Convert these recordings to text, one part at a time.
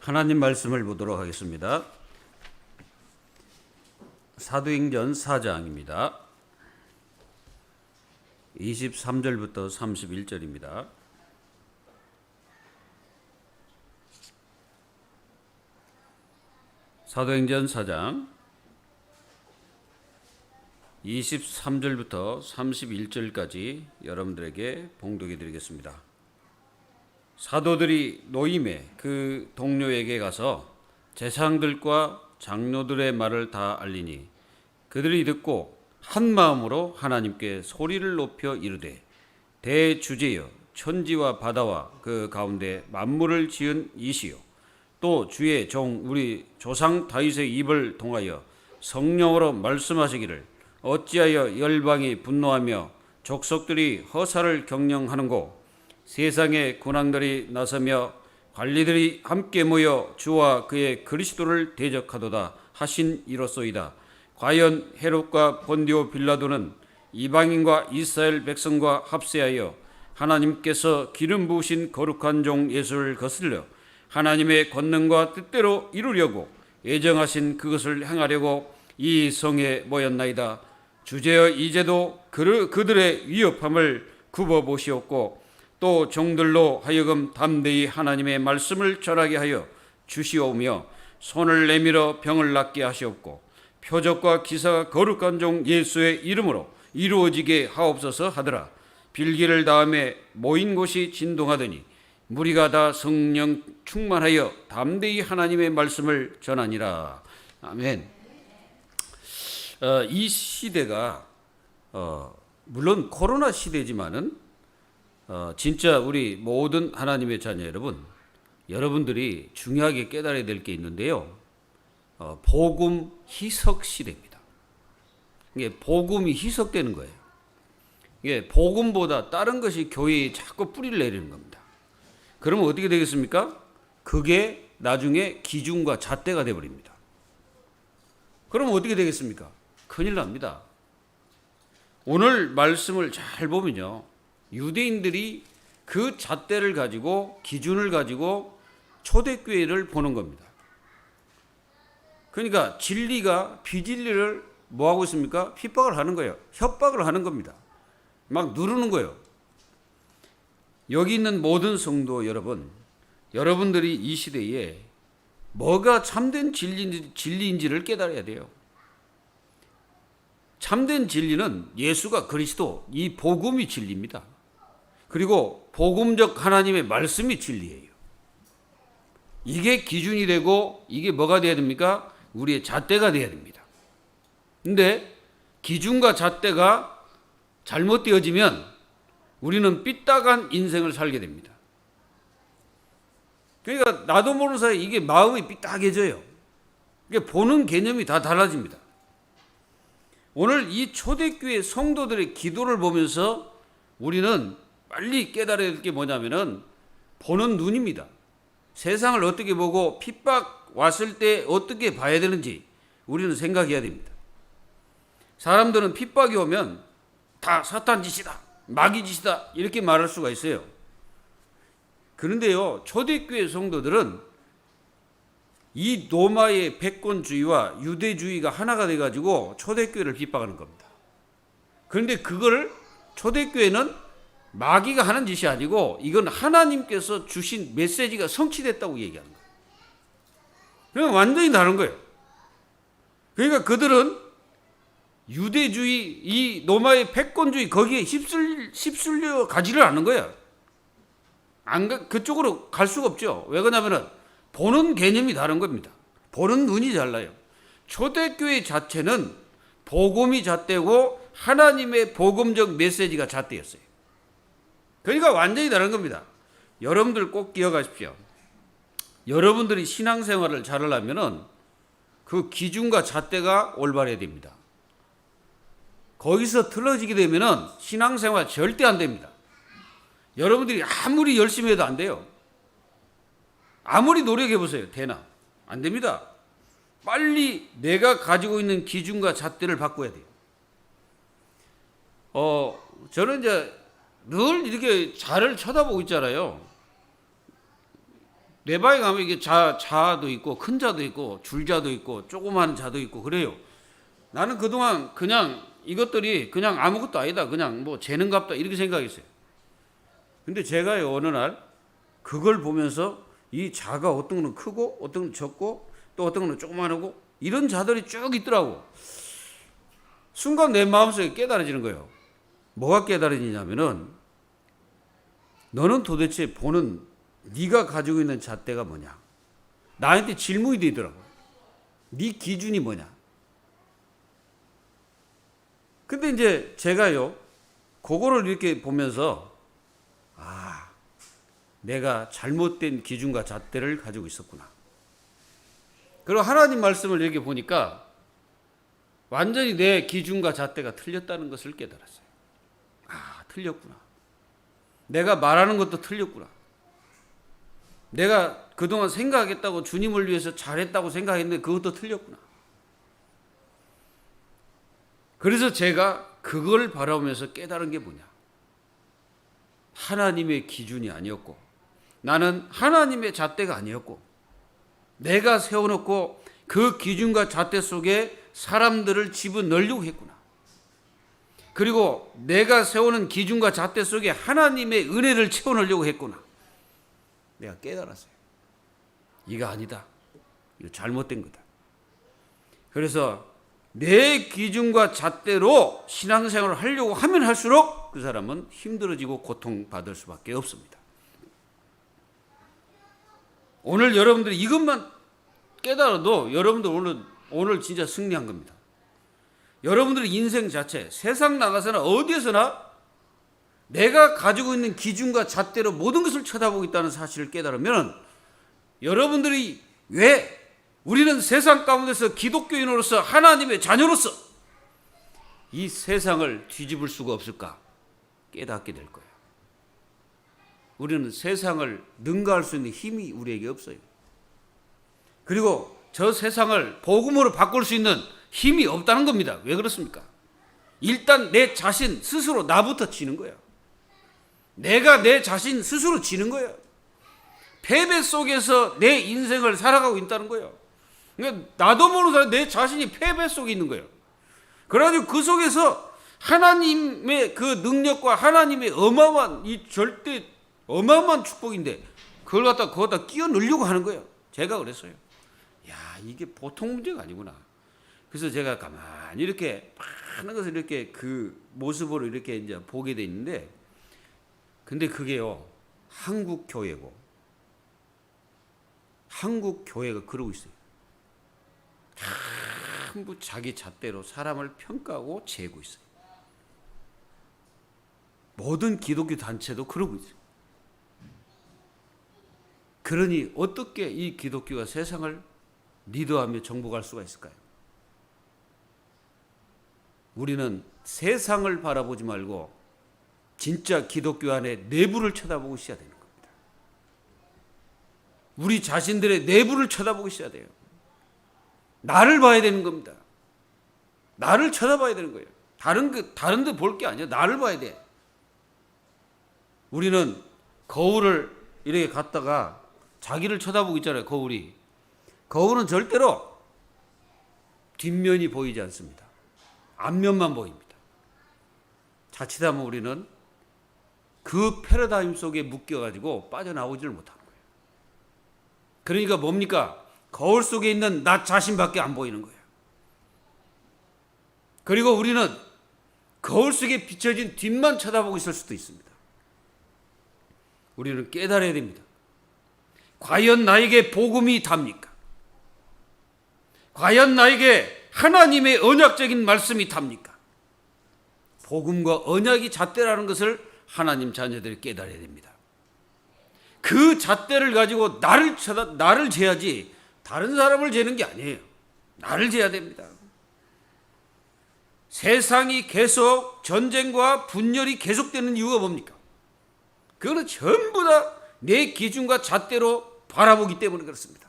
하나님 말씀을 보도록 하겠습니다. 사도행전 4장입니다. 23절부터 31절입니다. 사도행전 4장 23절부터 31절까지 여러분들에게 봉독해 드리겠습니다. 사도들이 노임에 그 동료에게 가서 제사장들과 장로들의 말을 다 알리니 그들이 듣고 한 마음으로 하나님께 소리를 높여 이르되 대주제여 천지와 바다와 그 가운데 만물을 지은 이시요 또 주의 종 우리 조상 다윗의 입을 통하여 성령으로 말씀하시기를 어찌하여 열방이 분노하며 족속들이 허사를 경영하는고 세상의 군왕들이 나서며 관리들이 함께 모여 주와 그의 그리스도를 대적하도다 하신 이로소이다. 과연 헤롯과 본디오 빌라도는 이방인과 이스라엘 백성과 합세하여 하나님께서 기름 부으신 거룩한 종 예수를 거슬려 하나님의 권능과 뜻대로 이루려고 예정하신 그것을 행하려고 이 성에 모였나이다. 주제여 이제도 그들의 위협함을 굽어보시옵고 또 종들로 하여금 담대히 하나님의 말씀을 전하게 하여 주시오며 손을 내밀어 병을 낫게 하시옵고 표적과 기사가 거룩한 종 예수의 이름으로 이루어지게 하옵소서 하더라. 빌기를 다음에 모인 곳이 진동하더니 무리가 다 성령 충만하여 담대히 하나님의 말씀을 전하니라. 아멘. 이 시대가 물론 코로나 시대지만은 진짜 우리 모든 하나님의 자녀 여러분들이 중요하게 깨달아야 될 게 있는데요. 복음 희석 시대입니다. 이게 복음이 희석되는 거예요. 이게 복음보다 다른 것이 교회에 자꾸 뿌리를 내리는 겁니다. 그러면 어떻게 되겠습니까? 그게 나중에 기준과 잣대가 되어버립니다. 그러면 어떻게 되겠습니까? 큰일 납니다. 오늘 말씀을 잘 보면요. 유대인들이 그 잣대를 가지고 기준을 가지고 초대교회를 보는 겁니다. 그러니까 진리가 비진리를 뭐하고 있습니까? 핍박을 하는 거예요. 협박을 하는 겁니다. 막 누르는 거예요. 여기 있는 모든 성도 여러분들이 이 시대에 뭐가 참된 진리인지를 깨달아야 돼요. 참된 진리는 예수가 그리스도, 이 복음이 진리입니다. 그리고 복음적 하나님의 말씀이 진리예요. 이게 기준이 되고 이게 뭐가 돼야 됩니까? 우리의 잣대가 돼야 됩니다. 근데 기준과 잣대가 잘못되어지면 우리는 삐딱한 인생을 살게 됩니다. 그러니까 나도 모르는 사이에 이게 마음이 삐딱해져요. 이게 보는 개념이 다 달라집니다. 오늘 이 초대교회 성도들의 기도를 보면서 우리는 빨리 깨달아야 될 게 뭐냐면은 보는 눈입니다. 세상을 어떻게 보고 핍박 왔을 때 어떻게 봐야 되는지 우리는 생각해야 됩니다. 사람들은 핍박이 오면 다 사탄 짓이다, 마귀 짓이다 이렇게 말할 수가 있어요. 그런데요, 초대교회 성도들은 이 로마의 백권주의와 유대주의가 하나가 돼가지고 초대교회를 핍박하는 겁니다. 그런데 그걸 초대교회는 마귀가 하는 짓이 아니고 이건 하나님께서 주신 메시지가 성취됐다고 얘기하는 거예요. 그러니까 완전히 다른 거예요. 그러니까 그들은 유대주의, 이 로마의 패권주의 거기에 휩쓸려 가지를 않는 거예요. 그쪽으로 갈 수가 없죠. 왜 그러냐면은 보는 개념이 다른 겁니다. 보는 눈이 달라요. 초대교회 자체는 복음이 잣대고 하나님의 복음적 메시지가 잣대였어요. 그러니까 완전히 다른 겁니다. 여러분들 꼭 기억하십시오. 여러분들이 신앙생활을 잘하려면은 그 기준과 잣대가 올바라야 됩니다. 거기서 틀어지게 되면은 신앙생활 절대 안 됩니다. 여러분들이 아무리 열심히 해도 안 돼요. 아무리 노력해 보세요. 되나? 안 됩니다. 빨리 내가 가지고 있는 기준과 잣대를 바꿔야 돼요. 저는 이제 늘 이렇게 자를 쳐다보고 있잖아요. 내 방에 가면 이게 자도 있고 큰 자도 있고 줄자도 있고 조그마한 자도 있고 그래요. 나는 그동안 그냥 이것들이 그냥 아무것도 아니다. 그냥 뭐 재능갑다 이렇게 생각했어요. 근데 제가요 어느 날 그걸 보면서 이 자가 어떤 거는 크고 어떤 거는 적고 또 어떤 거는 조그만하고 이런 자들이 쭉 있더라고. 순간 내 마음속에 깨달아지는 거예요. 뭐가 깨달아지냐면은 너는 도대체 보는 네가 가지고 있는 잣대가 뭐냐? 나한테 질문이 되더라고요. 네 기준이 뭐냐? 근데 이제 제가요 그거를 이렇게 보면서 내가 잘못된 기준과 잣대를 가지고 있었구나. 그리고 하나님 말씀을 이렇게 보니까 완전히 내 기준과 잣대가 틀렸다는 것을 깨달았어요. 틀렸구나. 내가 말하는 것도 틀렸구나. 내가 그동안 생각했다고 주님을 위해서 잘했다고 생각했는데 그것도 틀렸구나. 그래서 제가 그걸 바라보면서 깨달은 게 뭐냐. 하나님의 기준이 아니었고 나는 하나님의 잣대가 아니었고 내가 세워놓고 그 기준과 잣대 속에 사람들을 집어넣으려고 했구나. 그리고 내가 세우는 기준과 잣대 속에 하나님의 은혜를 채워넣으려고 했구나. 내가 깨달았어요. 이거 아니다. 이거 잘못된 거다. 그래서 내 기준과 잣대로 신앙생활을 하려고 하면 할수록 그 사람은 힘들어지고 고통받을 수밖에 없습니다. 오늘 여러분들이 이것만 깨달아도 여러분들 오늘 진짜 승리한 겁니다. 여러분들의 인생 자체, 세상 나가서나 어디에서나 내가 가지고 있는 기준과 잣대로 모든 것을 쳐다보고 있다는 사실을 깨달으면 여러분들이 왜 우리는 세상 가운데서 기독교인으로서 하나님의 자녀로서 이 세상을 뒤집을 수가 없을까 깨닫게 될 거예요. 우리는 세상을 능가할 수 있는 힘이 우리에게 없어요. 그리고 저 세상을 복음으로 바꿀 수 있는 힘이 없다는 겁니다. 왜 그렇습니까? 일단 내 자신 스스로 나부터 지는 거예요. 내가 내 자신 스스로 지는 거예요. 패배 속에서 내 인생을 살아가고 있다는 거예요. 그러니까 나도 모르는 사람 내 자신이 패배 속에 있는 거예요. 그래가지고 그 속에서 하나님의 그 능력과 하나님의 어마어마한 이 절대 어마어마한 축복인데 그걸 거기다 끼워 넣으려고 하는 거예요. 제가 그랬어요. 야, 이게 보통 문제가 아니구나. 그래서 제가 가만히 이렇게 많은 것을 이렇게 그 모습으로 이렇게 이제 보게 돼 있는데, 근데 그게요, 한국 교회고, 한국 교회가 그러고 있어요. 전부 자기 잣대로 사람을 평가하고 재고 있어요. 모든 기독교 단체도 그러고 있어요. 그러니 어떻게 이 기독교가 세상을 리더하며 정복할 수가 있을까요? 우리는 세상을 바라보지 말고 진짜 기독교 안에 내부를 쳐다보고 있어야 되는 겁니다. 우리 자신들의 내부를 쳐다보고 있어야 돼요. 나를 봐야 되는 겁니다. 나를 쳐다봐야 되는 거예요. 다른 데 볼 게 아니야. 나를 봐야 돼. 우리는 거울을 이렇게 갖다가 자기를 쳐다보고 있잖아요. 거울은 절대로 뒷면이 보이지 않습니다. 앞면만 보입니다. 자칫하면 우리는 그 패러다임 속에 묶여가지고 빠져나오지를 못하는 거예요. 그러니까 뭡니까? 거울 속에 있는 나 자신밖에 안 보이는 거예요. 그리고 우리는 거울 속에 비춰진 뒷만 쳐다보고 있을 수도 있습니다. 우리는 깨달아야 됩니다. 과연 나에게 복음이 답니까? 과연 나에게 하나님의 언약적인 말씀이 답니까? 복음과 언약이 잣대라는 것을 하나님 자녀들이 깨달아야 됩니다. 그 잣대를 가지고 나를 재야지 다른 사람을 재는 게 아니에요. 나를 재야 됩니다. 세상이 계속 전쟁과 분열이 계속되는 이유가 뭡니까? 그거는 전부 다 내 기준과 잣대로 바라보기 때문에 그렇습니다.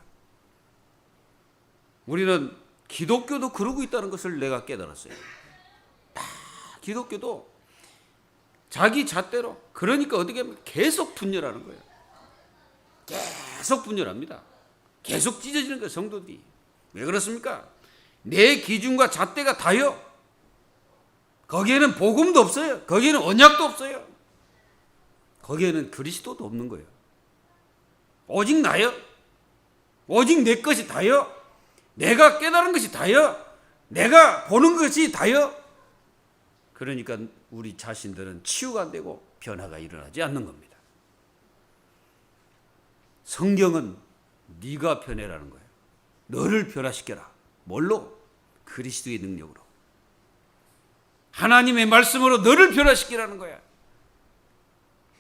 우리는 기독교도 그러고 있다는 것을 내가 깨달았어요. 다 기독교도 자기 잣대로, 그러니까 어떻게 하면 계속 분열하는 거예요. 계속 분열합니다. 계속 찢어지는 거예요, 성도들이. 왜 그렇습니까? 내 기준과 잣대가 다요. 거기에는 복음도 없어요. 거기에는 언약도 없어요. 거기에는 그리스도도 없는 거예요. 오직 나요. 오직 내 것이 다요. 내가 깨달은 것이 다요. 내가 보는 것이 다요. 그러니까 우리 자신들은 치유가 안 되고 변화가 일어나지 않는 겁니다. 성경은 네가 변해라는 거예요. 너를 변화시켜라. 뭘로? 그리스도의 능력으로. 하나님의 말씀으로 너를 변화시키라는 거야.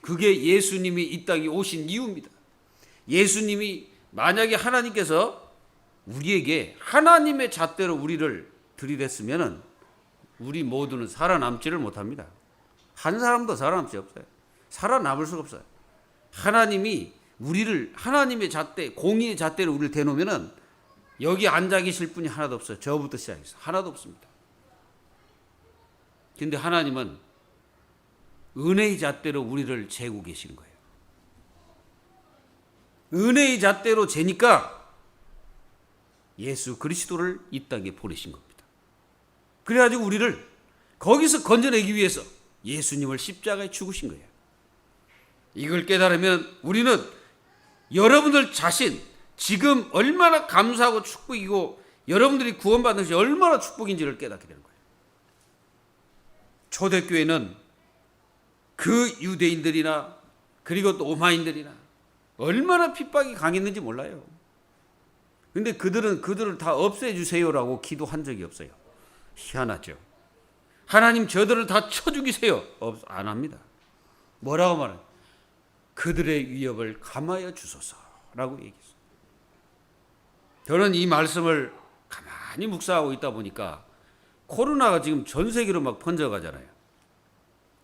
그게 예수님이 이 땅에 오신 이유입니다. 예수님이 만약에 하나님께서 우리에게 하나님의 잣대로 우리를 들이댔으면 우리 모두는 살아남지를 못합니다. 한 사람도 살아남을 수 없어요. 살아남을 수가 없어요. 하나님이 우리를 하나님의 잣대, 공의의 잣대로 우리를 대놓으면 여기 앉아 계실 분이 하나도 없어요. 저부터 시작해서 하나도 없습니다. 근데 하나님은 은혜의 잣대로 우리를 재고 계신 거예요. 은혜의 잣대로 재니까 예수 그리스도를 이 땅에 보내신 겁니다. 그래가지고 우리를 거기서 건져내기 위해서 예수님을 십자가에 죽으신 거예요. 이걸 깨달으면 우리는 여러분들 자신 지금 얼마나 감사하고 축복이고 여러분들이 구원받는 것이 얼마나 축복인지를 깨닫게 되는 거예요. 초대교회는 그 유대인들이나 그리고 또 오마인들이나 얼마나 핍박이 강했는지 몰라요. 근데 그들을 다 없애주세요라고 기도한 적이 없어요. 희한하죠. 하나님 저들을 다 쳐 죽이세요. 안 합니다. 뭐라고 말해요? 그들의 위협을 감하여 주소서라고 얘기했어요. 저는 이 말씀을 가만히 묵상하고 있다 보니까 코로나가 지금 전 세계로 막 번져가잖아요.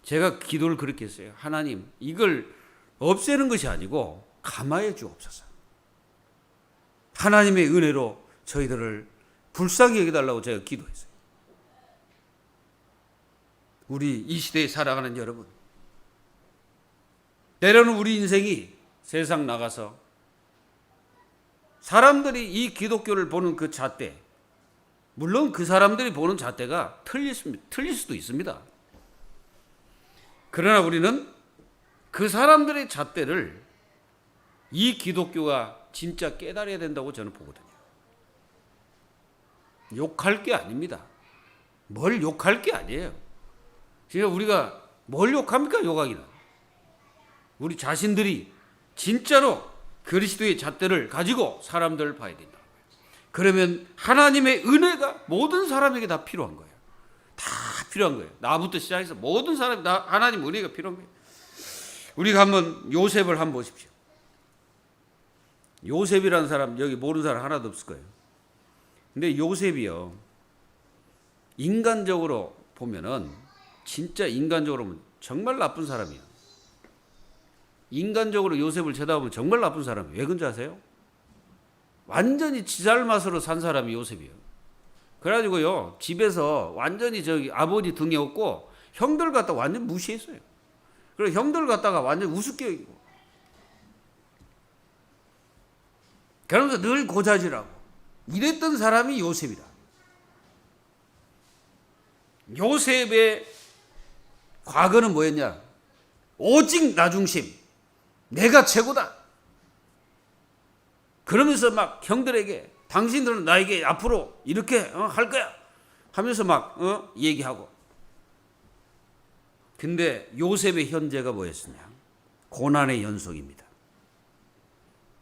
제가 기도를 그렇게 했어요. 하나님, 이걸 없애는 것이 아니고 감하여 주옵소서. 하나님의 은혜로 저희들을 불쌍히 여겨달라고 제가 기도했어요. 우리 이 시대에 살아가는 여러분, 때로는 우리 인생이 세상 나가서 사람들이 이 기독교를 보는 그 잣대, 물론 그 사람들이 보는 잣대가 틀릴 수도 있습니다. 그러나 우리는 그 사람들의 잣대를 이 기독교가 진짜 깨달아야 된다고 저는 보거든요. 욕할 게 아닙니다. 뭘 욕할 게 아니에요. 그러니까 우리가 뭘 욕합니까? 욕하기는. 우리 자신들이 진짜로 그리스도의 잣대를 가지고 사람들을 봐야 된다. 그러면 하나님의 은혜가 모든 사람에게 다 필요한 거예요. 다 필요한 거예요. 나부터 시작해서 모든 사람이 다 하나님 은혜가 필요한 거예요. 우리가 한번 요셉을 한번 보십시오. 요셉이라는 사람 여기 모르는 사람 하나도 없을 거예요. 근데 요셉이요, 인간적으로 보면은 진짜 인간적으로 보면 정말 나쁜 사람이에요. 인간적으로 요셉을 쳐다보면 정말 나쁜 사람이에요. 왜 그런지 아세요? 완전히 지잘맛으로 산 사람이 요셉이에요. 그래가지고요, 집에서 완전히 저기 아버지 등에 업고 형들 갖다 완전 무시했어요. 그리고 형들 갖다가 완전 우습게 여기고. 그러면서 늘 고자질하고 이랬던 사람이 요셉이다. 요셉의 과거는 뭐였냐? 오직 나 중심, 내가 최고다. 그러면서 막 형들에게 당신들은 나에게 앞으로 이렇게 할 거야 하면서 막 얘기하고. 근데 요셉의 현재가 뭐였느냐? 고난의 연속입니다.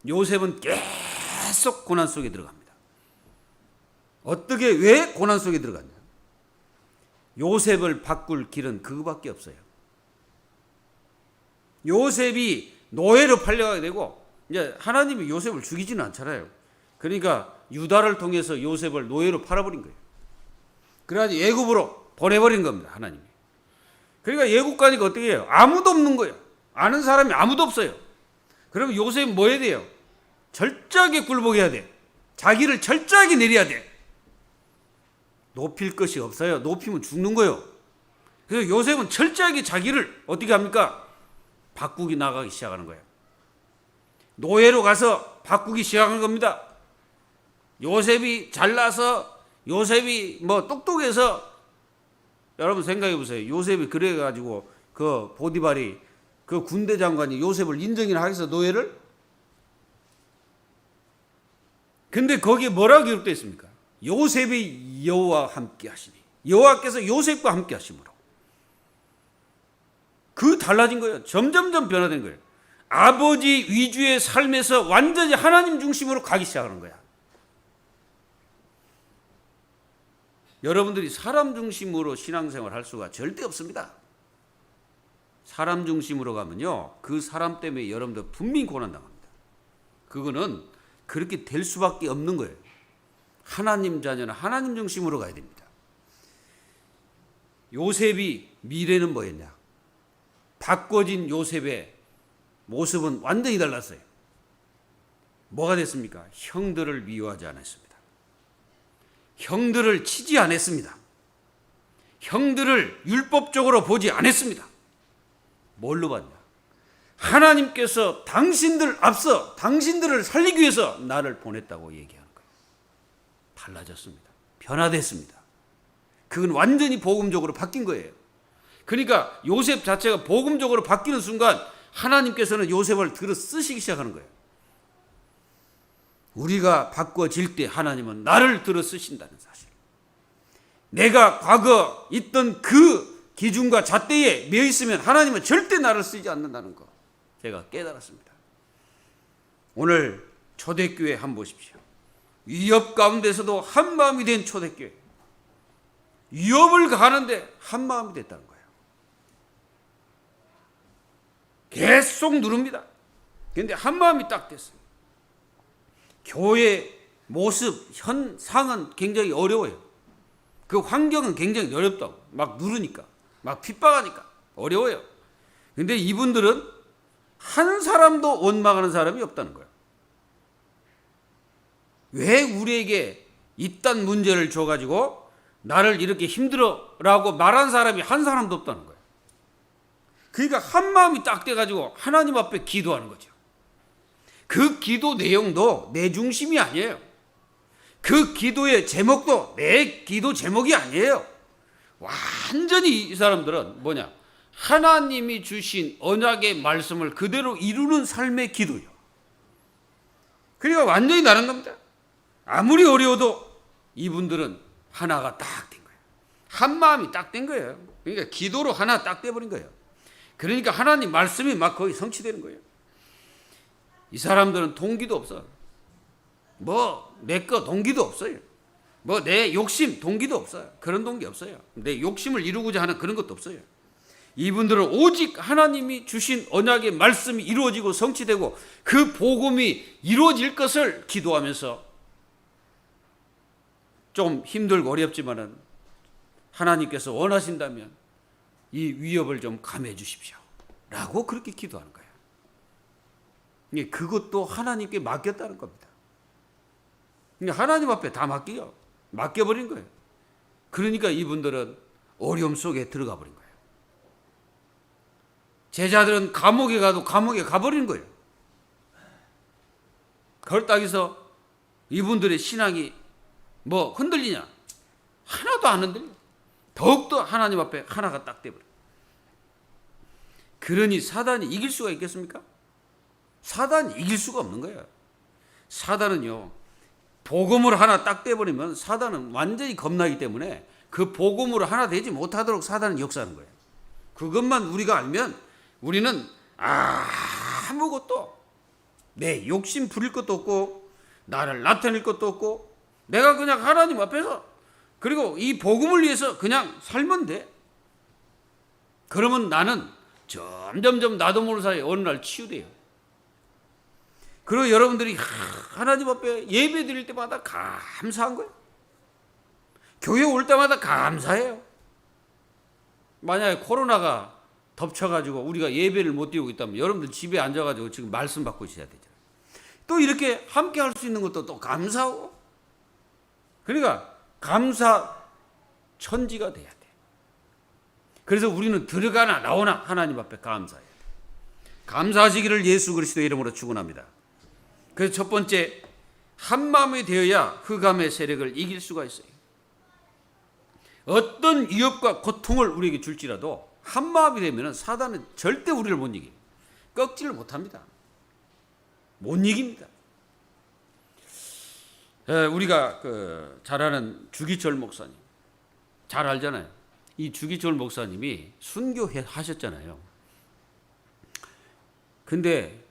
요셉은 계속 고난 속에 들어갑니다. 어떻게, 왜 고난 속에 들어갔냐? 요셉을 바꿀 길은 그거밖에 없어요. 요셉이 노예로 팔려가게 되고, 이제 하나님이 요셉을 죽이지는 않잖아요. 그러니까 유다를 통해서 요셉을 노예로 팔아버린 거예요. 그래가지고 애굽으로 보내버린 겁니다, 하나님이. 그러니까 애굽 가니까 어떻게 해요? 아무도 없는 거예요. 아는 사람이 아무도 없어요. 그러면 요셉이 뭐 해야 돼요? 철저하게 굴복해야 돼. 자기를 철저하게 내려야 돼. 높일 것이 없어요. 높이면 죽는 거예요. 그래서 요셉은 철저하게 자기를 어떻게 합니까? 바꾸기 나가기 시작하는 거예요. 노예로 가서 바꾸기 시작한 겁니다. 요셉이 잘나서, 요셉이 뭐 똑똑해서, 여러분 생각해 보세요. 요셉이 그래가지고 그 보디발이, 그 군대 장관이 요셉을 인정이나 하겠어, 노예를? 근데 거기에 뭐라고 기록되어 있습니까? 요셉이 여호와와 함께 하시니, 여호와께서 요셉과 함께 하심으로. 그 달라진 거예요. 점점점 변화된 거예요. 아버지 위주의 삶에서 완전히 하나님 중심으로 가기 시작하는 거야. 여러분들이 사람 중심으로 신앙생활 할 수가 절대 없습니다. 사람 중심으로 가면요, 그 사람 때문에 여러분들 분명히 고난당합니다. 그거는 그렇게 될 수밖에 없는 거예요. 하나님 자녀는 하나님 중심으로 가야 됩니다. 요셉이 미래는 뭐였냐? 바꿔진 요셉의 모습은 완전히 달랐어요. 뭐가 됐습니까? 형들을 미워하지 않았습니다. 형들을 치지 않았습니다. 형들을 율법적으로 보지 않았습니다. 뭘로 봤냐? 하나님께서 당신들 앞서 당신들을 살리기 위해서 나를 보냈다고 얘기하는 거예요. 달라졌습니다. 변화됐습니다. 그건 완전히 복음적으로 바뀐 거예요. 그러니까 요셉 자체가 복음적으로 바뀌는 순간 하나님께서는 요셉을 들어 쓰시기 시작하는 거예요. 우리가 바꿔질 때 하나님은 나를 들어 쓰신다는 사실. 내가 과거 있던 그 기준과 잣대에 매여 있으면 하나님은 절대 나를 쓰지 않는다는 거 제가 깨달았습니다. 오늘 초대교회 한번 보십시오. 위협 가운데서도 한 마음이 된 초대교회. 위협을 가하는데 한 마음이 됐다는 거예요. 계속 누릅니다. 그런데 한 마음이 딱 됐어요. 교회 모습, 현상은 굉장히 어려워요. 그 환경은 굉장히 어렵다고. 막 누르니까, 막 핍박하니까 어려워요. 그런데 이분들은 한 사람도 원망하는 사람이 없다는 거예요. 왜 우리에게 이딴 문제를 줘가지고 나를 이렇게 힘들어라고 말한 사람이 한 사람도 없다는 거예요. 그러니까 한 마음이 딱 돼가지고 하나님 앞에 기도하는 거죠. 그 기도 내용도 내 중심이 아니에요. 그 기도의 제목도 내 기도 제목이 아니에요. 완전히 이 사람들은 뭐냐? 하나님이 주신 언약의 말씀을 그대로 이루는 삶의 기도예요. 그러니까 완전히 다른 겁니다. 아무리 어려워도 이분들은 하나가 딱 된 거예요. 한 마음이 딱 된 거예요. 그러니까 기도로 하나 딱 돼버린 거예요. 그러니까 하나님 말씀이 막 거의 성취되는 거예요. 이 사람들은 동기도 없어요. 뭐 내 거 동기도 없어요. 뭐 내 욕심 동기도 없어요. 그런 동기 없어요. 내 욕심을 이루고자 하는 그런 것도 없어요. 이분들은 오직 하나님이 주신 언약의 말씀이 이루어지고 성취되고 그 복음이 이루어질 것을 기도하면서 좀 힘들고 어렵지만은 하나님께서 원하신다면 이 위협을 좀 감해 주십시오. 라고 그렇게 기도하는 거예요. 그것도 하나님께 맡겼다는 겁니다. 하나님 앞에 다 맡겨버린 거예요. 그러니까 이분들은 어려움 속에 들어가 버린 거예요. 제자들은 감옥에 가도 감옥에 가버린 거예요. 그걸 따기서 이분들의 신앙이 뭐 흔들리냐? 하나도 안 흔들려. 더욱더 하나님 앞에 하나가 딱 돼버려요. 그러니 사단이 이길 수가 있겠습니까? 사단이 이길 수가 없는 거예요. 사단은요, 복음으로 하나 딱 떼버리면 사단은 완전히 겁나기 때문에 그 복음으로 하나 되지 못하도록 사단은 역사하는 거예요. 그것만 우리가 알면 우리는 아무것도 내 욕심 부릴 것도 없고 나를 나타낼 것도 없고 내가 그냥 하나님 앞에서 그리고 이 복음을 위해서 그냥 살면 돼. 그러면 나는 점점점 나도 모르는 사이에 어느 날 치유돼요. 그리고 여러분들이 하나님 앞에 예배 드릴 때마다 감사한 거예요. 교회 올 때마다 감사해요. 만약에 코로나가 덮쳐가지고 우리가 예배를 못 드리고 있다면 여러분들 집에 앉아가지고 지금 말씀 받고 있어야 되잖아요. 또 이렇게 함께 할 수 있는 것도 또 감사하고. 그러니까 감사 천지가 돼야 돼. 그래서 우리는 들어가나 나오나 하나님 앞에 감사해야 돼. 감사하시기를 예수 그리스도의 이름으로 축원합니다. 그래서 첫 번째, 한 마음이 되어야 흑암의 세력을 이길 수가 있어요. 어떤 위협과 고통을 우리에게 줄지라도 한 마음이 되면 사단은 절대 우리를 못 이겨요. 꺾지를 못합니다. 못 이깁니다. 우리가 잘 아는 주기철 목사님 잘 알잖아요. 이 주기철 목사님이 순교하셨잖아요. 근데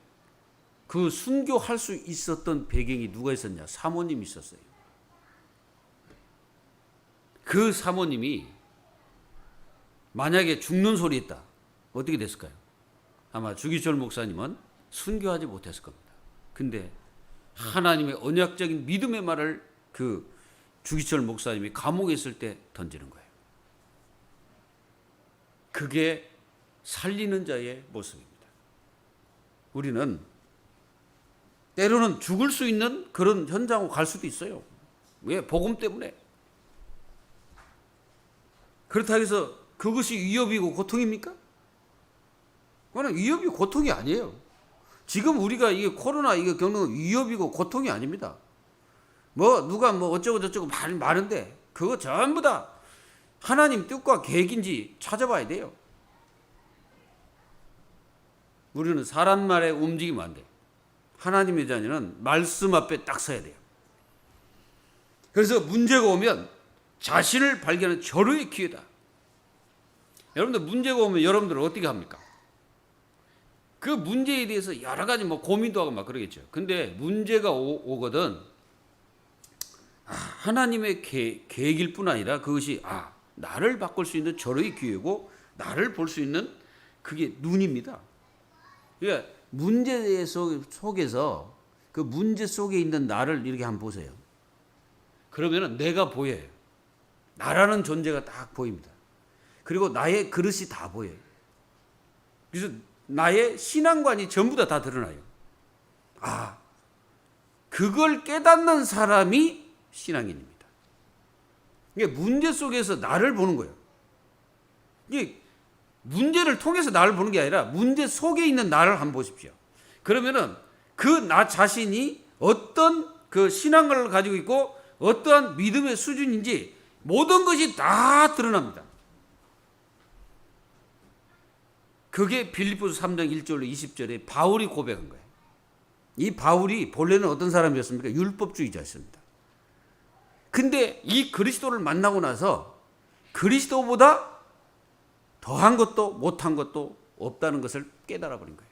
그 순교할 수 있었던 배경이 누가 있었냐? 사모님이 있었어요. 그 사모님이 만약에 죽는 소리 했다, 어떻게 됐을까요? 아마 주기철 목사님은 순교하지 못했을 겁니다. 근데 하나님의 언약적인 믿음의 말을 그 주기철 목사님이 감옥에 있을 때 던지는 거예요. 그게 살리는 자의 모습입니다. 우리는 때로는 죽을 수 있는 그런 현장으로 갈 수도 있어요. 왜? 복음 때문에. 그렇다고 해서 그것이 위협이고 고통입니까? 그거는 위협이 고통이 아니에요. 지금 우리가 이게 코로나 이게 겪는 위협이고 고통이 아닙니다. 누가 어쩌고 저쩌고 많은데 그거 전부 다 하나님 뜻과 계획인지 찾아봐야 돼요. 우리는 사람 말에 움직이면 안 돼요. 하나님의 자녀는 말씀 앞에 딱 서야 돼요. 그래서 문제가 오면 자신을 발견하는 절호의 기회다. 여러분들 문제가 오면 여러분들은 어떻게 합니까? 그 문제에 대해서 여러 가지 고민도 하고 막 그러겠죠. 근데 문제가 오거든 하나님의 계획일 뿐 아니라 그것이 나를 바꿀 수 있는 절호의 기회고 나를 볼 수 있는 그게 눈입니다. 그러니까 문제 속에서 그 문제 속에 있는 나를 이렇게 한번 보세요. 그러면 내가 보여요. 나라는 존재가 딱 보입니다. 그리고 나의 그릇이 다 보여요. 그래서 나의 신앙관이 전부 다 드러나요. 그걸 깨닫는 사람이 신앙인입니다. 이게 문제 속에서 나를 보는 거예요. 이게 문제를 통해서 나를 보는 게 아니라 문제 속에 있는 나를 한번 보십시오. 그러면은 그 나 자신이 어떤 그 신앙을 가지고 있고 어떠한 믿음의 수준인지 모든 것이 다 드러납니다. 그게 빌립보서 3장 1절로 20절에 바울이 고백한 거예요. 이 바울이 본래는 어떤 사람이었습니까? 율법주의자였습니다. 근데 이 그리스도를 만나고 나서 그리스도보다 더한 것도 못한 것도 없다는 것을 깨달아 버린 거예요.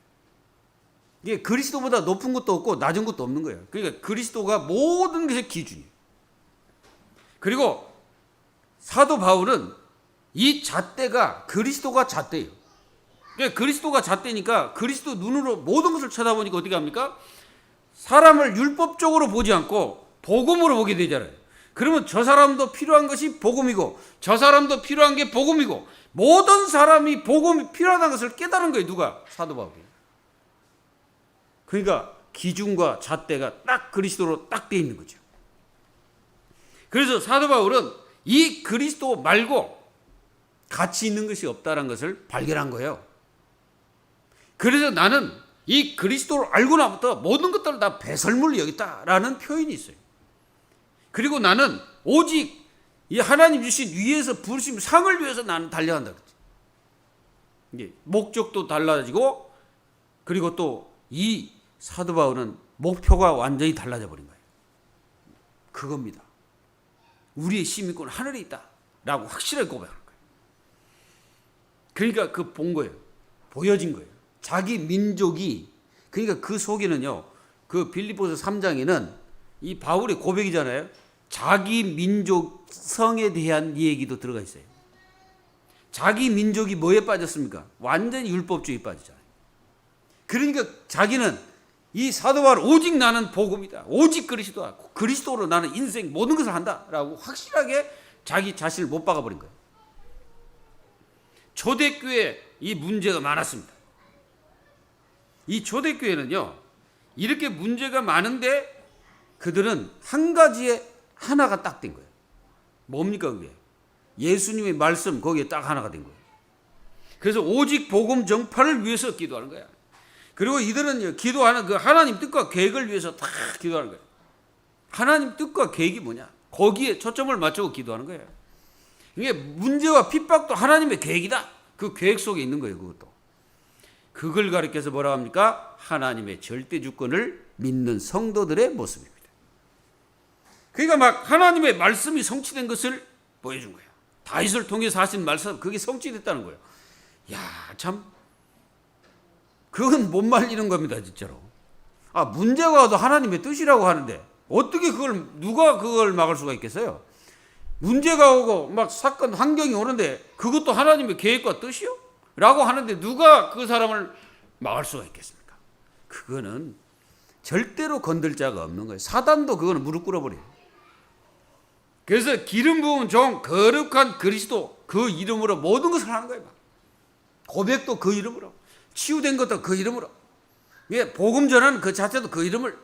이게 그리스도보다 높은 것도 없고 낮은 것도 없는 거예요. 그러니까 그리스도가 모든 것의 기준이에요. 그리고 사도 바울은 이 잣대가 그리스도가 잣대예요. 그러니까 그리스도가 잣대니까 그리스도 눈으로 모든 것을 쳐다보니까 어떻게 합니까? 사람을 율법적으로 보지 않고 복음으로 보게 되잖아요. 그러면 저 사람도 필요한 것이 복음이고 저 사람도 필요한 게 복음이고 모든 사람이 복음이 필요하다는 것을 깨달은 거예요. 누가? 사도 바울이. 그러니까 기준과 잣대가 딱 그리스도로 딱 돼 있는 거죠. 그래서 사도 바울은 이 그리스도 말고 가치 있는 것이 없다는 것을 발견한 거예요. 그래서 나는 이 그리스도를 알고 나부터 모든 것들을 다 배설물로 여겼다라는 표현이 있어요. 그리고 나는 오직 이 하나님 주신 위에서 부르심 상을 위해서 나는 달려간다. 이게 목적도 달라지고 그리고 또 이 사도 바울은 목표가 완전히 달라져 버린 거예요. 그겁니다. 우리의 시민권은 하늘에 있다라고 확실하게 고백하는 거예요. 그러니까 그 본 거예요. 보여진 거예요. 자기 민족이 그러니까 그 속에는요. 그 빌립보서 3장에는 이 바울의 고백이잖아요. 자기 민족 성에 대한 얘기도 들어가 있어요. 자기 민족이 뭐에 빠졌습니까? 완전히 율법주의에 빠지잖아요. 그러니까 자기는 이 사도 바울 오직 나는 복음이다. 오직 그리스도다. 그리스도로 나는 인생 모든 것을 한다라고 확실하게 자기 자신을 못 박아버린 거예요. 초대교회 이 문제가 많았습니다. 이 초대교회는요. 이렇게 문제가 많은데 그들은 한 가지에 하나가 딱 된 거예요. 뭡니까 그게? 예수님의 말씀 거기에 딱 하나가 된 거예요. 그래서 오직 복음 전파를 위해서 기도하는 거야. 그리고 이들은 기도하는 그 하나님 뜻과 계획을 위해서 다 기도하는 거예요. 하나님 뜻과 계획이 뭐냐? 거기에 초점을 맞추고 기도하는 거예요. 이게 문제와 핍박도 하나님의 계획이다. 그 계획 속에 있는 거예요. 그것도. 그걸 가리켜서 뭐라 합니까? 하나님의 절대 주권을 믿는 성도들의 모습입니다. 그러니까 막 하나님의 말씀이 성취된 것을 보여준 거예요. 다윗을 통해서 하신 말씀, 그게 성취됐다는 거예요. 야, 참 그건 못 말리는 겁니다, 진짜로. 문제가 와도 하나님의 뜻이라고 하는데 어떻게 누가 그걸 막을 수가 있겠어요? 문제가 오고 막 사건 환경이 오는데 그것도 하나님의 계획과 뜻이요? 라고 하는데 누가 그 사람을 막을 수가 있겠습니까? 그거는 절대로 건들 자가 없는 거예요. 사단도 그거는 무릎 꿇어버려요. 그래서 기름 부은 종 거룩한 그리스도 그 이름으로 모든 것을 하는 거예요. 고백도 그 이름으로, 치유된 것도 그 이름으로, 복음 전하는 그 자체도 그 이름을,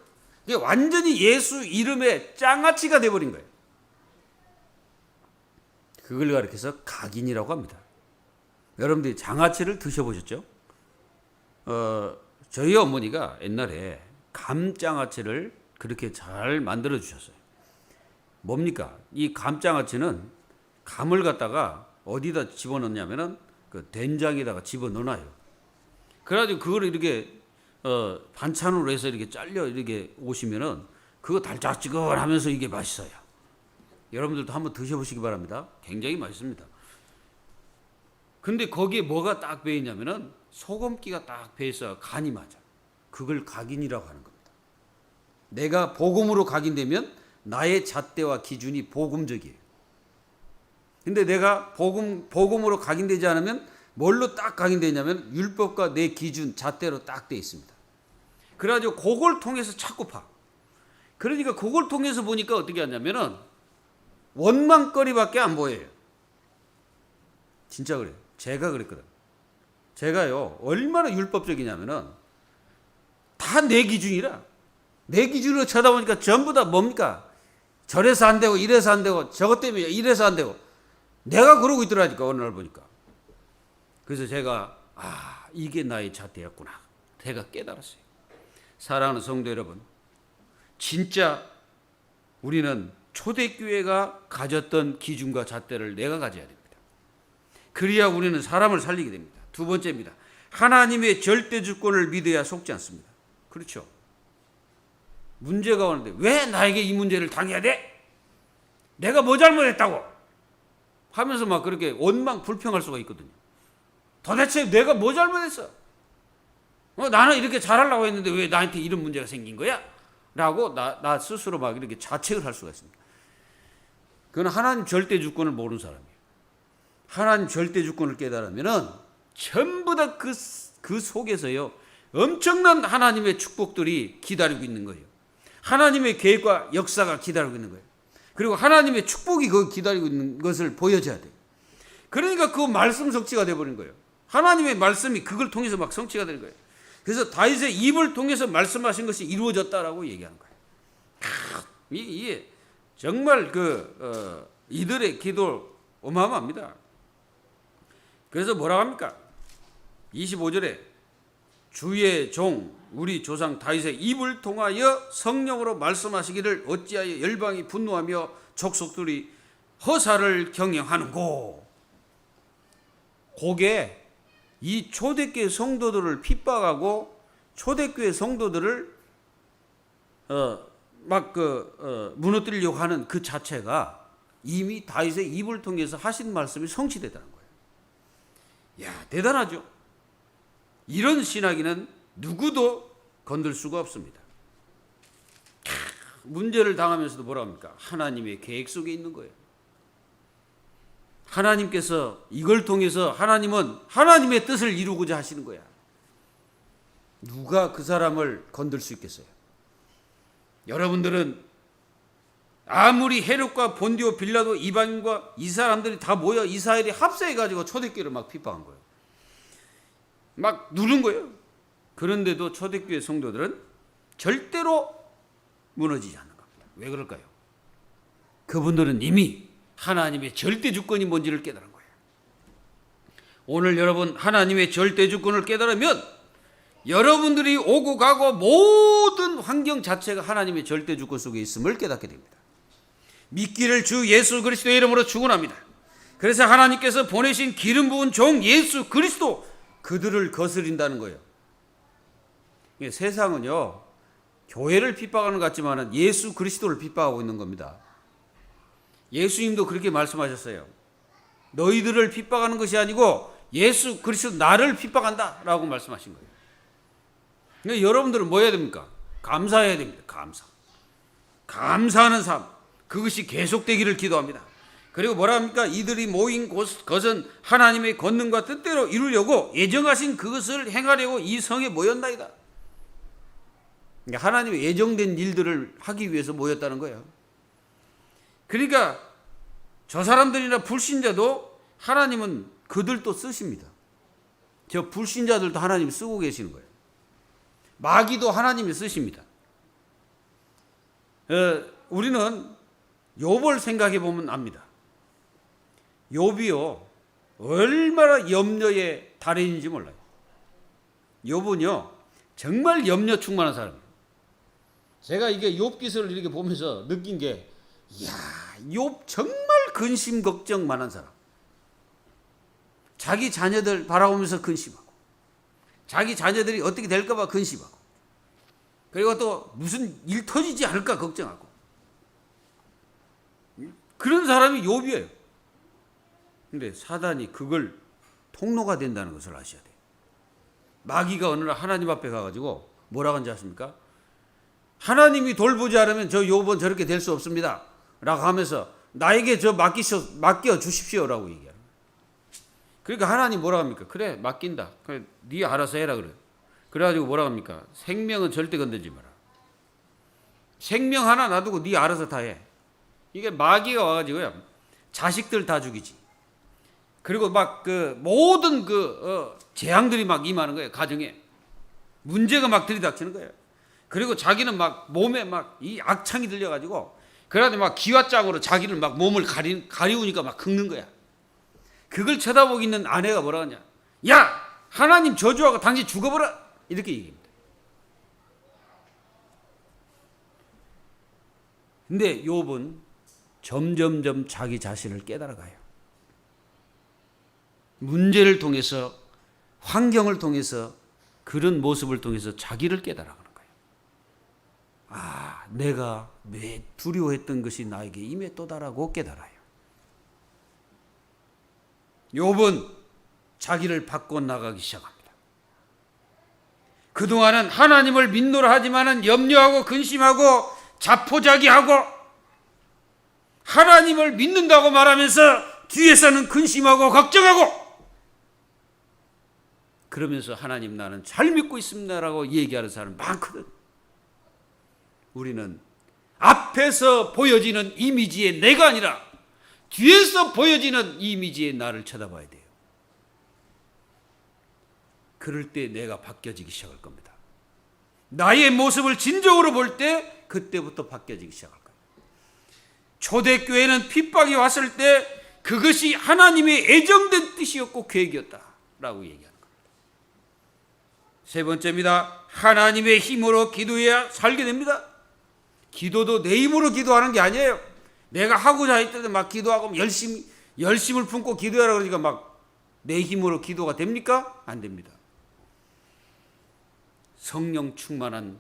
완전히 예수 이름의 장아찌가 돼버린 거예요. 그걸 가리켜서 각인이라고 합니다. 여러분들이 장아찌를 드셔보셨죠? 저희 어머니가 옛날에 감장아찌를 그렇게 잘 만들어 주셨어요. 뭡니까? 이 감장아찌는 감을 갖다가 어디다 집어넣냐면은 그 된장에다가 집어넣어놔요. 그래가지고 그걸 이렇게 반찬으로 해서 이렇게 잘려 이렇게 오시면은 그거 달짝지근하면서 이게 맛있어요. 여러분들도 한번 드셔보시기 바랍니다. 굉장히 맛있습니다. 근데 거기에 뭐가 딱 배있냐면은 소금기가 딱 배있어 간이 맞아. 그걸 각인이라고 하는 겁니다. 내가 복음으로 각인되면 나의 잣대와 기준이 복음적이에요. 근데 내가 복음으로 각인되지 않으면 뭘로 딱 각인되냐면 율법과 내 기준, 잣대로 딱 돼 있습니다. 그래가지고 그걸 통해서 자꾸 파. 그러니까 그걸 통해서 보니까 어떻게 하냐면은 원망거리밖에 안 보여요. 진짜 그래요. 제가 그랬거든. 제가요 얼마나 율법적이냐면은 다 내 기준이라 내 기준으로 쳐다보니까 전부 다 뭡니까? 저래서 안 되고 이래서 안 되고 저것 때문에 이래서 안 되고 내가 그러고 있더라니까 어느 날 보니까. 그래서 제가 이게 나의 잣대였구나. 제가 깨달았어요. 사랑하는 성도 여러분, 진짜 우리는 초대교회가 가졌던 기준과 잣대를 내가 가져야 됩니다. 그래야 우리는 사람을 살리게 됩니다. 두 번째입니다. 하나님의 절대 주권을 믿어야 속지 않습니다. 그렇죠. 문제가 오는데 왜 나에게 이 문제를 당해야 돼? 내가 뭐 잘못했다고? 하면서 막 그렇게 원망 불평할 수가 있거든요. 도대체 내가 뭐 잘못했어? 나는 이렇게 잘하려고 했는데 왜 나한테 이런 문제가 생긴 거야? 라고 나 스스로 막 이렇게 자책을 할 수가 있습니다. 그건 하나님 절대 주권을 모르는 사람이에요. 하나님 절대 주권을 깨달으면은 전부 다 그 속에서요 엄청난 하나님의 축복들이 기다리고 있는 거예요. 하나님의 계획과 역사가 기다리고 있는 거예요. 그리고 하나님의 축복이 그 기다리고 있는 것을 보여줘야 돼요. 그러니까 그 말씀 성취가 되어버린 거예요. 하나님의 말씀이 그걸 통해서 막 성취가 되는 거예요. 그래서 다윗의 입을 통해서 말씀하신 것이 이루어졌다라고 얘기하는 거예요. 이게 정말 이들의 기도 어마어마합니다. 그래서 뭐라고 합니까? 25절에 주의 종 우리 조상 다윗의 입을 통하여 성령으로 말씀하시기를 어찌하여 열방이 분노하며 족속들이 허사를 경영하는고. 그게 이 초대교회 성도들을 핍박하고 초대교회 성도들을 무너뜨리려고 하는 그 자체가 이미 다윗의 입을 통해서 하신 말씀이 성취됐다는 거예요. 야, 대단하죠. 이런 신학인은 누구도 건들 수가 없습니다. 문제를 당하면서도 뭐라 합니까? 하나님의 계획 속에 있는 거예요. 하나님께서 이걸 통해서 하나님은 하나님의 뜻을 이루고자 하시는 거야. 누가 그 사람을 건들 수 있겠어요? 여러분들은 아무리 헤롯과 본디오 빌라도 이방인과 이 사람들이 다 모여 이스라엘이 합세해가지고 초대교회를 막 핍박한 거예요. 막 누른 거예요. 그런데도 초대교회 성도들은 절대로 무너지지 않는 겁니다. 왜 그럴까요? 그분들은 이미 하나님의 절대 주권이 뭔지를 깨달은 거예요. 오늘 여러분 하나님의 절대 주권을 깨달으면 여러분들이 오고 가고 모든 환경 자체가 하나님의 절대 주권 속에 있음을 깨닫게 됩니다. 믿기를 주 예수 그리스도의 이름으로 축원합니다. 그래서 하나님께서 보내신 기름 부은 종 예수 그리스도, 그들을 거스린다는 거예요. 세상은요, 교회를 핍박하는 것 같지만 예수 그리스도를 핍박하고 있는 겁니다. 예수님도 그렇게 말씀하셨어요. 너희들을 핍박하는 것이 아니고 예수 그리스도 나를 핍박한다 라고 말씀하신 거예요. 그러니까 여러분들은 뭐 해야 됩니까? 감사해야 됩니다. 감사하는 삶, 그것이 계속되기를 기도합니다. 그리고 뭐라 합니까? 이들이 모인 것은 하나님의 권능과 뜻대로 이루려고 예정하신 그것을 행하려고 이 성에 모였나이다. 그러니까 하나님의 예정된 일들을 하기 위해서 모였다는 거예요. 그러니까 저 사람들이나 불신자도 하나님은 그들도 쓰십니다. 저 불신자들도 하나님이 쓰고 계시는 거예요. 마귀도 하나님이 쓰십니다. 우리는 욥을 생각해 보면 압니다. 욥이요, 얼마나 염려의 달인인지 몰라요. 욥은요, 정말 염려 충만한 사람이에요. 제가 이게 욥 기서를 이렇게 보면서 느낀 게, 이야, 욥 정말 근심 걱정 많은 사람. 자기 자녀들 바라보면서 근심하고, 자기 자녀들이 어떻게 될까 봐 근심하고, 그리고 또 무슨 일 터지지 않을까 걱정하고, 그런 사람이 욥이에요. 근데 사단이 그걸 통로가 된다는 것을 아셔야 돼요. 마귀가 어느 날 하나님 앞에 가가지고 뭐라고 하는지 아십니까? 하나님이 돌보지 않으면 저 욥은 저렇게 될 수 없습니다 라고 하면서 나에게 저 맡겨 주십시오라고 얘기하는 거예요. 그러니까 하나님 뭐라고 합니까? 그래, 맡긴다. 그래, 네 알아서 해라 그래요. 그래가지고 뭐라고 합니까? 생명은 절대 건들지 마라. 생명 하나 놔두고 네 알아서 다 해. 이게 마귀가 와가지고요, 자식들 다 죽이지. 그리고 막 그 모든 재앙들이 막 임하는 거예요. 가정에 문제가 막 들이닥치는 거예요. 그리고 자기는 막 몸에 막 이 악창이 들려가지고, 그래가지고 막 기와장으로 자기를 막 몸을 가리우니까 막 긁는 거야. 그걸 쳐다보고 있는 아내가 뭐라 하냐? 야, 하나님 저주하고 당신 죽어버려, 이렇게 얘기합니다. 근데 욥은 점점점 자기 자신을 깨달아가요. 문제를 통해서, 환경을 통해서, 그런 모습을 통해서 자기를 깨달아가는 거예요. 아, 내가 왜 두려워했던 것이 나에게 임했도다라고 깨달아요. 욥은 자기를 바꿔 나가기 시작합니다. 그동안은 하나님을 믿노라 하지만은 염려하고 근심하고 자포자기하고, 하나님을 믿는다고 말하면서 뒤에서는 근심하고 걱정하고, 그러면서 하나님 나는 잘 믿고 있습니다라고 얘기하는 사람 많거든. 우리는 앞에서 보여지는 이미지의 내가 아니라 뒤에서 보여지는 이미지의 나를 쳐다봐야 돼요. 그럴 때 내가 바뀌어지기 시작할 겁니다. 나의 모습을 진정으로 볼 때 그때부터 바뀌어지기 시작할 거예요. 초대교회는 핍박이 왔을 때 그것이 하나님의 애정된 뜻이었고 계획이었다라고 얘기합니다. 세 번째입니다. 하나님의 힘으로 기도해야 살게 됩니다. 기도도 내 힘으로 기도하는 게 아니에요. 내가 하고자 했을 때 막 기도하고 열심을 품고 기도하라 그러니까 막 내 힘으로 기도가 됩니까? 안 됩니다. 성령 충만한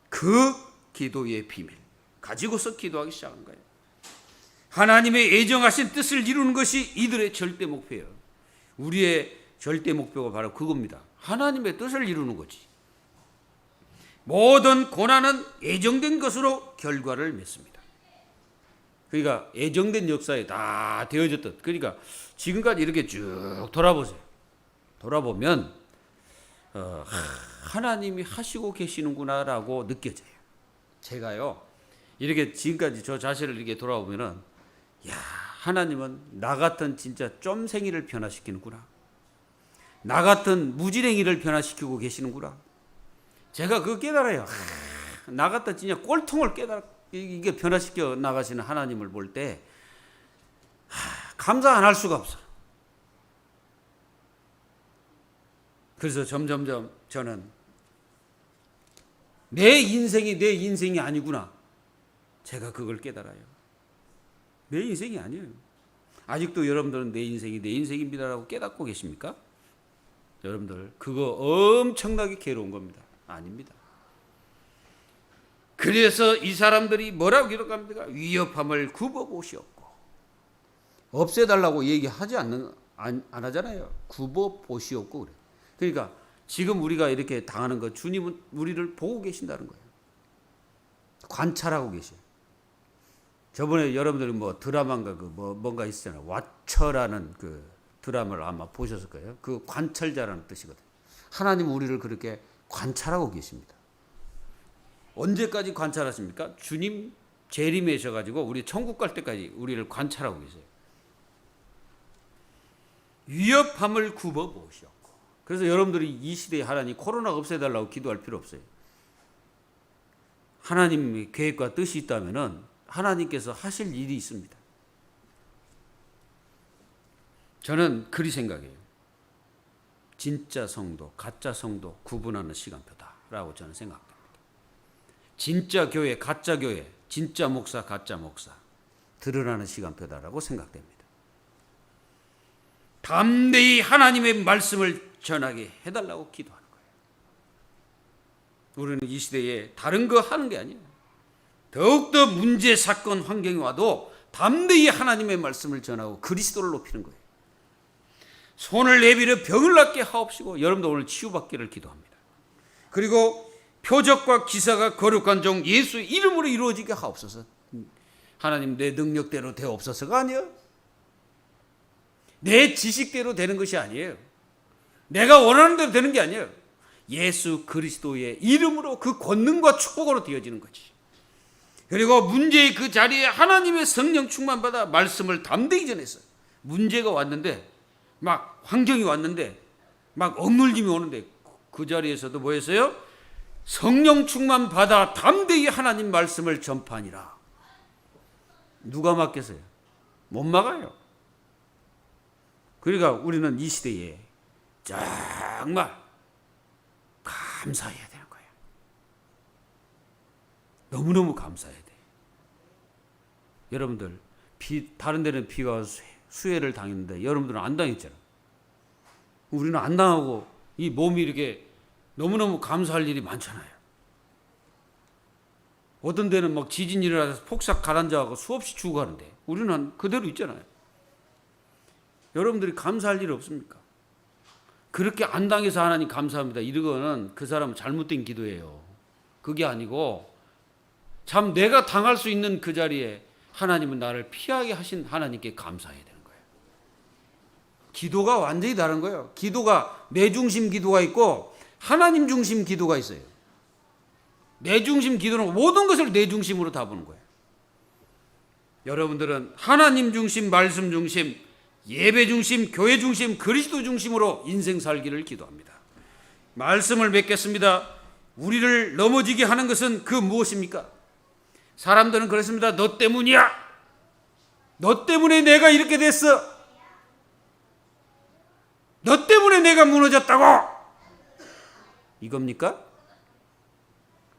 그 기도의 비밀 가지고서 기도하기 시작한 거예요. 하나님의 예정하신 뜻을 이루는 것이 이들의 절대 목표예요. 우리의 절대 목표가 바로 그겁니다. 하나님의 뜻을 이루는 거지. 모든 고난은 예정된 것으로 결과를 맺습니다. 그러니까 예정된 역사에 다 되어졌던, 그러니까 지금까지 이렇게 쭉 돌아보세요. 돌아보면 하나님이 하시고 계시는구나라고 느껴져요. 제가요, 이렇게 지금까지 저 자신을 이렇게 돌아보면은, 야, 하나님은 나 같은 진짜 쫌생이를 변화시키는구나. 나 같은 무지랭이를 변화시키고 계시는구나. 제가 그거 깨달아요. 나 같은 진짜 꼴통을 이게 변화시켜 나가시는 하나님을 볼 때 감사 안 할 수가 없어. 그래서 점점점 저는 내 인생이 내 인생이 아니구나. 제가 그걸 깨달아요. 내 인생이 아니에요. 아직도 여러분들은 내 인생이 내 인생입니다라고 깨닫고 계십니까? 여러분들 그거 엄청나게 괴로운 겁니다. 아닙니다. 그래서 이 사람들이 뭐라고 기록합니까? 위협함을 굽어보시옵고. 없애달라고 얘기하지 안 하잖아요. 굽어보시옵고 그래. 그러니까 지금 우리가 이렇게 당하는 거 주님은 우리를 보고 계신다는 거예요. 관찰하고 계셔요. 저번에 여러분들이 뭐 드라마인가 뭔가 있었잖아요. 왓처라는 그 드라마를 아마 보셨을 거예요. 그 관찰자라는 뜻이거든요. 하나님 우리를 그렇게 관찰하고 계십니다. 언제까지 관찰하십니까? 주님 재림하셔가지고 우리 천국 갈 때까지 우리를 관찰하고 계세요. 위협함을 굽어보시옵고. 그래서 여러분들이 이 시대에 하나님 코로나 없애달라고 기도할 필요 없어요. 하나님의 계획과 뜻이 있다면 하나님께서 하실 일이 있습니다. 저는 그리 생각해요. 진짜 성도, 가짜 성도 구분하는 시간표다라고 저는 생각합니다. 진짜 교회, 가짜 교회, 진짜 목사, 가짜 목사 드러나는 시간표다라고 생각됩니다. 담대히 하나님의 말씀을 전하게 해달라고 기도하는 거예요. 우리는 이 시대에 다른 거 하는 게 아니에요. 더욱더 문제, 사건, 환경이 와도 담대히 하나님의 말씀을 전하고 그리스도를 높이는 거예요. 손을 내밀어 병을 낫게 하옵시고 여러분도 오늘 치유받기를 기도합니다. 그리고 표적과 기사가 거룩한 종 예수의 이름으로 이루어지게 하옵소서. 하나님 내 능력대로 되옵소서가 아니에요. 내 지식대로 되는 것이 아니에요. 내가 원하는 대로 되는 게 아니에요. 예수 그리스도의 이름으로 그 권능과 축복으로 되어지는 거지. 그리고 문제의 그 자리에 하나님의 성령 충만받아 말씀을 담대히 전했어요. 문제가 왔는데 막 환경이 왔는데 막 억눌림이 오는데 그 자리에서도 뭐 했어요? 성령 충만 받아 담대히 하나님 말씀을 전파하니라. 누가 막겠어요? 못 막아요. 그러니까 우리는 이 시대에 정말 감사해야 되는 거예요. 너무너무 감사해야 돼요. 여러분들 다른 데는 비가 와서 수해를 당했는데 여러분들은 안 당했잖아요. 우리는 안 당하고 이 몸이 이렇게 너무너무 감사할 일이 많잖아요. 어떤 데는 막 지진이 일어나서 폭삭 가라앉아서 수없이 죽어가는데 우리는 그대로 있잖아요. 여러분들이 감사할 일 없습니까? 그렇게 안 당해서 하나님 감사합니다. 이러고는 그 사람은 잘못된 기도예요. 그게 아니고 참 내가 당할 수 있는 그 자리에 하나님은 나를 피하게 하신 하나님께 감사해야 되는 거예요. 기도가 완전히 다른 거예요. 기도가 내 중심 기도가 있고 하나님 중심 기도가 있어요. 내 중심 기도는 모든 것을 내 중심으로 다 보는 거예요. 여러분들은 하나님 중심, 말씀 중심, 예배 중심, 교회 중심, 그리스도 중심으로 인생 살기를 기도합니다. 말씀을 맺겠습니다. 우리를 넘어지게 하는 것은 그 무엇입니까? 사람들은 그렇습니다. 너 때문이야. 너 때문에 내가 이렇게 됐어. 너 때문에 내가 무너졌다고. 이겁니까?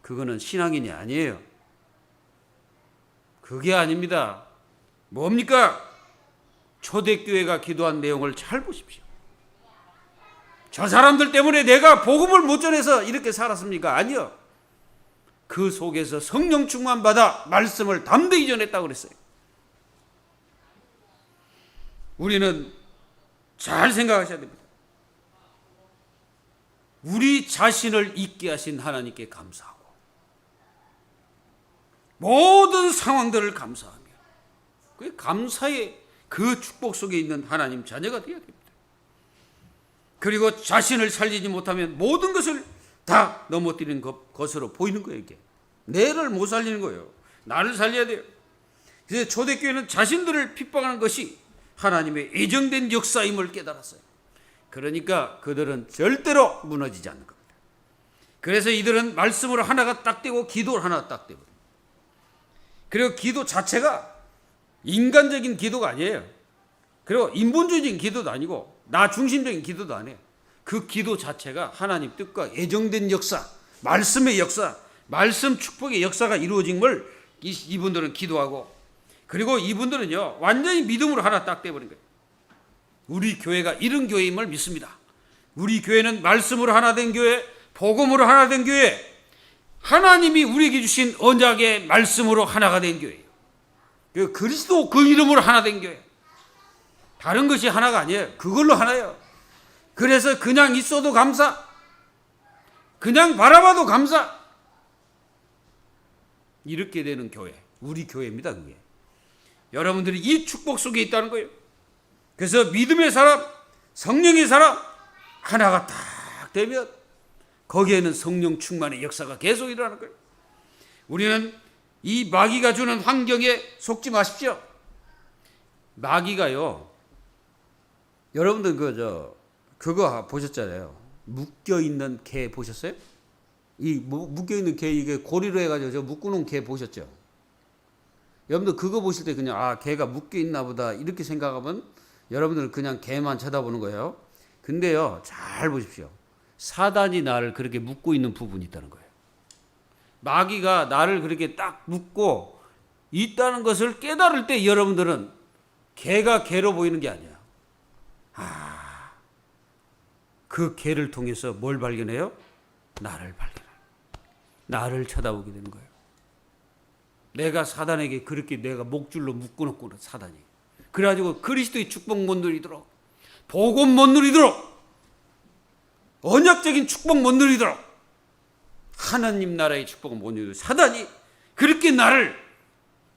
그거는 신앙인이 아니에요. 그게 아닙니다. 뭡니까? 초대교회가 기도한 내용을 잘 보십시오. 저 사람들 때문에 내가 복음을 못 전해서 이렇게 살았습니까? 아니요. 그 속에서 성령 충만 받아 말씀을 담대히 전했다고 그랬어요. 우리는 잘 생각하셔야 됩니다. 우리 자신을 잊게 하신 하나님께 감사하고 모든 상황들을 감사하며 그 감사의 그 축복 속에 있는 하나님 자녀가 되어야 됩니다. 그리고 자신을 살리지 못하면 모든 것을 다 넘어뜨리는 것으로 보이는 거예요. 이게 내를 못 살리는 거예요. 나를 살려야 돼요. 그래서 초대교회는 자신들을 핍박하는 것이 하나님의 예정된 역사임을 깨달았어요. 그러니까 그들은 절대로 무너지지 않는 겁니다. 그래서 이들은 말씀으로 하나가 딱 되고 기도를 하나 딱 되고, 그리고 기도 자체가 인간적인 기도가 아니에요. 그리고 인본주의적인 기도도 아니고 나 중심적인 기도도 아니에요. 그 기도 자체가 하나님 뜻과 예정된 역사, 말씀의 역사, 말씀 축복의 역사가 이루어진 걸 이분들은 기도하고, 그리고 이분들은요 완전히 믿음으로 하나 딱 돼버린 거예요. 우리 교회가 이런 교회임을 믿습니다. 우리 교회는 말씀으로 하나 된 교회, 복음으로 하나 된 교회, 하나님이 우리에게 주신 언약의 말씀으로 하나가 된 교회예요. 그리스도 그 이름으로 하나 된 교회. 다른 것이 하나가 아니에요. 그걸로 하나예요. 그래서 그냥 있어도 감사, 그냥 바라봐도 감사, 이렇게 되는 교회, 우리 교회입니다. 그게 여러분들이 이 축복 속에 있다는 거예요. 그래서 믿음의 사람, 성령의 사람 하나가 딱 되면 거기에는 성령 충만의 역사가 계속 일어나는 거예요. 우리는 이 마귀가 주는 환경에 속지 마십시오. 마귀가요, 여러분들 그거 보셨잖아요. 묶여 있는 개 보셨어요? 이 묶여 있는 개, 이게 고리로 해가지고 저 묶어놓은 개 보셨죠? 여러분들 그거 보실 때 그냥 개가 묶여 있나 보다 이렇게 생각하면 여러분들은 그냥 개만 쳐다보는 거예요. 근데요, 잘 보십시오. 사단이 나를 그렇게 묶고 있는 부분이 있다는 거예요. 마귀가 나를 그렇게 딱 묶고 있다는 것을 깨달을 때 여러분들은 개가 개로 보이는 게 아니야. 그 개를 통해서 뭘 발견해요? 나를 발견해요. 나를 쳐다보게 되는 거예요. 내가 사단에게 그렇게 내가 목줄로 묶어놓구나, 사단이. 그래가지고 그리스도의 축복 못 누리도록, 복음 못 누리도록, 언약적인 축복 못 누리도록, 하나님 나라의 축복을 못 누리도록 사단이 그렇게 나를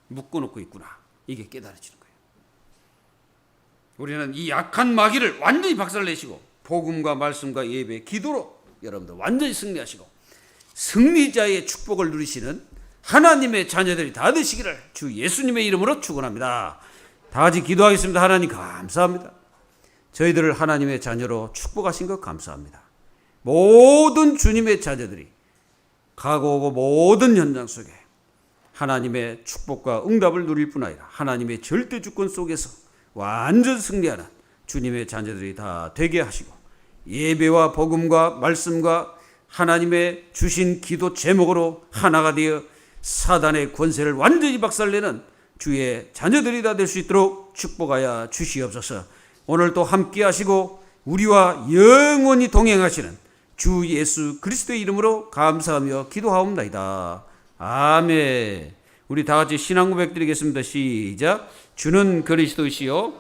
묶어놓고 있구나, 이게 깨달아지는 거예요. 우리는 이 약한 마귀를 완전히 박살내시고 복음과 말씀과 예배, 기도로 여러분들 완전히 승리하시고 승리자의 축복을 누리시는 하나님의 자녀들이 다 되시기를 주 예수님의 이름으로 축원합니다. 다 같이 기도하겠습니다. 하나님 감사합니다. 저희들을 하나님의 자녀로 축복하신 것 감사합니다. 모든 주님의 자녀들이 가고 오고 모든 현장 속에 하나님의 축복과 응답을 누릴 뿐 아니라 하나님의 절대 주권 속에서 완전 승리하는 주님의 자녀들이 다 되게 하시고 예배와 복음과 말씀과 하나님의 주신 기도 제목으로 하나가 되어 사단의 권세를 완전히 박살내는 주의 자녀들이 다 될 수 있도록 축복하여 주시옵소서. 오늘 또 함께 하시고 우리와 영원히 동행하시는 주 예수 그리스도의 이름으로 감사하며 기도하옵나이다. 아멘. 우리 다 같이 신앙 고백 드리겠습니다. 시작. 주는 그리스도시요